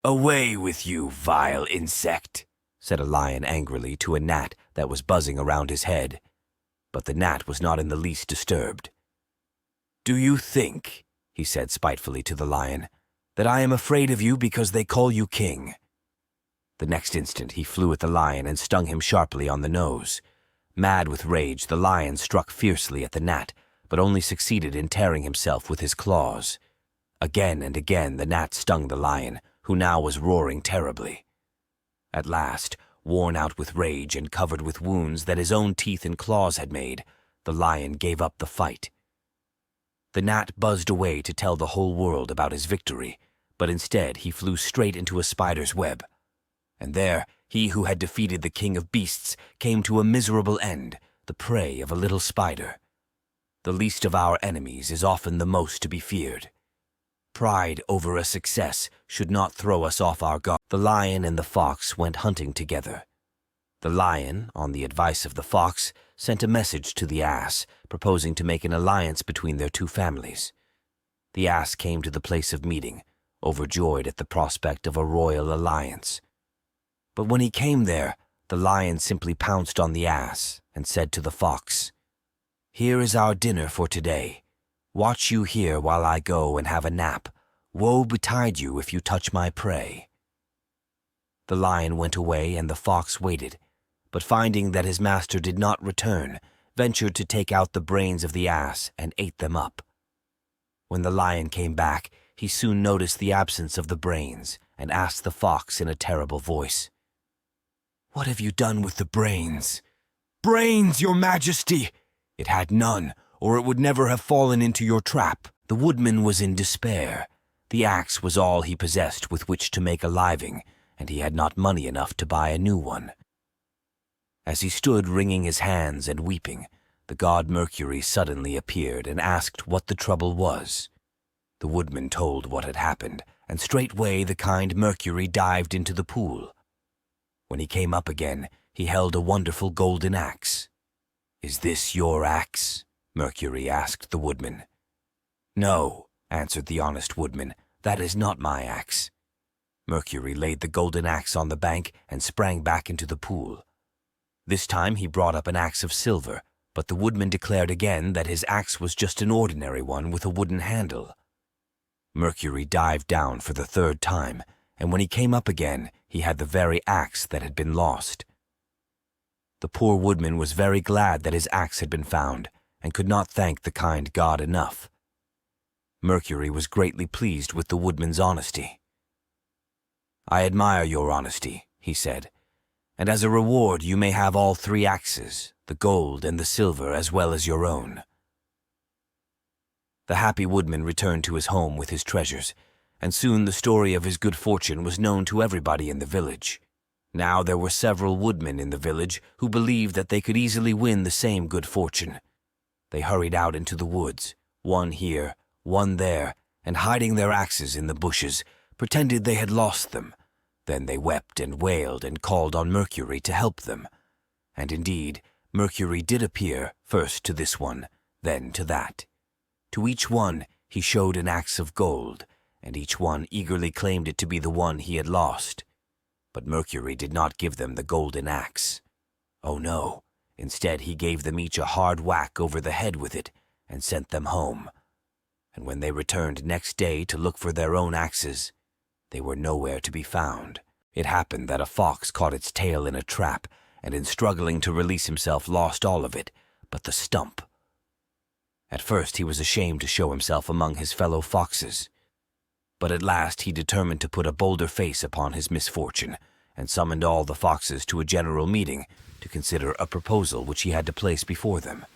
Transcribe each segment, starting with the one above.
"Away with you, vile insect," said a lion angrily to a gnat that was buzzing around his head. But the gnat was not in the least disturbed. "Do you think," he said spitefully to the lion, "that I am afraid of you because they call you king?" The next instant he flew at the lion and stung him sharply on the nose. Mad with rage, the lion struck fiercely at the gnat, but only succeeded in tearing himself with his claws. Again and again the gnat stung the lion, who now was roaring terribly. At last, worn out with rage and covered with wounds that his own teeth and claws had made, the lion gave up the fight. The gnat buzzed away to tell the whole world about his victory, but instead he flew straight into a spider's web. And there, he who had defeated the king of beasts came to a miserable end, the prey of a little spider. The least of our enemies is often the most to be feared. Pride over a success should not throw us off our guard. The lion and the fox went hunting together. The lion, on the advice of the fox, sent a message to the ass, proposing to make an alliance between their two families. The ass came to the place of meeting, overjoyed at the prospect of a royal alliance. But when he came there, the lion simply pounced on the ass and said to the fox, "Here is our dinner for today. Watch you here while I go and have a nap. Woe betide you if you touch my prey." The lion went away and the fox waited, but finding that his master did not return, ventured to take out the brains of the ass and ate them up. When the lion came back, he soon noticed the absence of the brains and asked the fox in a terrible voice, "What have you done with the brains?" "Brains, your majesty!" "It had none, or it would never have fallen into your trap." The woodman was in despair. The axe was all he possessed with which to make a living, and he had not money enough to buy a new one. As he stood wringing his hands and weeping, the god Mercury suddenly appeared and asked what the trouble was. The woodman told what had happened, and straightway the kind Mercury dived into the pool. When he came up again, he held a wonderful golden axe. "Is this your axe?" Mercury asked the woodman. "No," answered the honest woodman, "that is not my axe." Mercury laid the golden axe on the bank and sprang back into the pool. This time he brought up an axe of silver, but the woodman declared again that his axe was just an ordinary one with a wooden handle. Mercury dived down for the third time, and when he came up again, he had the very axe that had been lost. The poor woodman was very glad that his axe had been found, and could not thank the kind god enough. Mercury was greatly pleased with the woodman's honesty. "I admire your honesty," he said, "and as a reward you may have all 3 axes, the gold and the silver as well as your own." The happy woodman returned to his home with his treasures, and soon the story of his good fortune was known to everybody in the village. Now there were several woodmen in the village who believed that they could easily win the same good fortune. They hurried out into the woods, one here, one there, and hiding their axes in the bushes, pretended they had lost them. Then they wept and wailed and called on Mercury to help them. And indeed, Mercury did appear, first to this one, then to that. To each one he showed an axe of gold, and each one eagerly claimed it to be the one he had lost. But Mercury did not give them the golden axe. Oh no, instead he gave them each a hard whack over the head with it, and sent them home. And when they returned next day to look for their own axes, they were nowhere to be found. It happened that a fox caught its tail in a trap, and in struggling to release himself lost all of it, but the stump. At first he was ashamed to show himself among his fellow foxes, but at last he determined to put a bolder face upon his misfortune, and summoned all the foxes to a general meeting to consider a proposal which he had to place before them.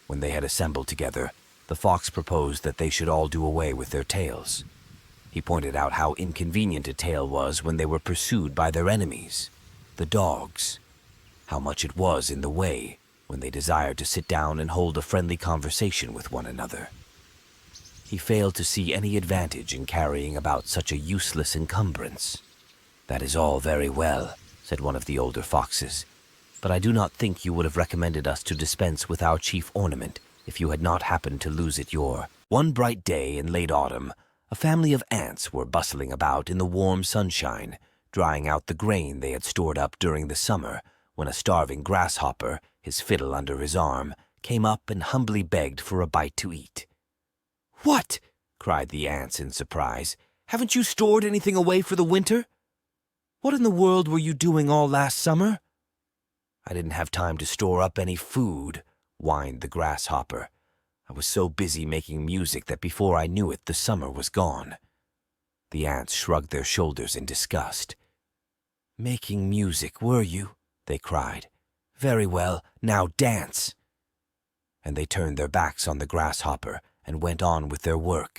When they had assembled together, the fox proposed that they should all do away with their tails. He pointed out how inconvenient a tail was when they were pursued by their enemies, the dogs, how much it was in the way when they desired to sit down and hold a friendly conversation with one another. He failed to see any advantage in carrying about such a useless encumbrance. "That is all very well," said one of the older foxes, "but I do not think you would have recommended us to dispense with our chief ornament if you had not happened to lose it One bright day in late autumn, A family of ants were bustling about in the warm sunshine, drying out the grain they had stored up during the summer, when a starving grasshopper, his fiddle under his arm, came up and humbly begged for a bite to eat. "What?" cried the ants in surprise. "Haven't you stored anything away for the winter? What in the world were you doing all last summer?" "I didn't have time to store up any food," whined the grasshopper. "I was so busy making music that before I knew it, the summer was gone." The ants shrugged their shoulders in disgust. "Making music, were you?" they cried. "Very well, now dance." And they turned their backs on the grasshopper and went on with their work,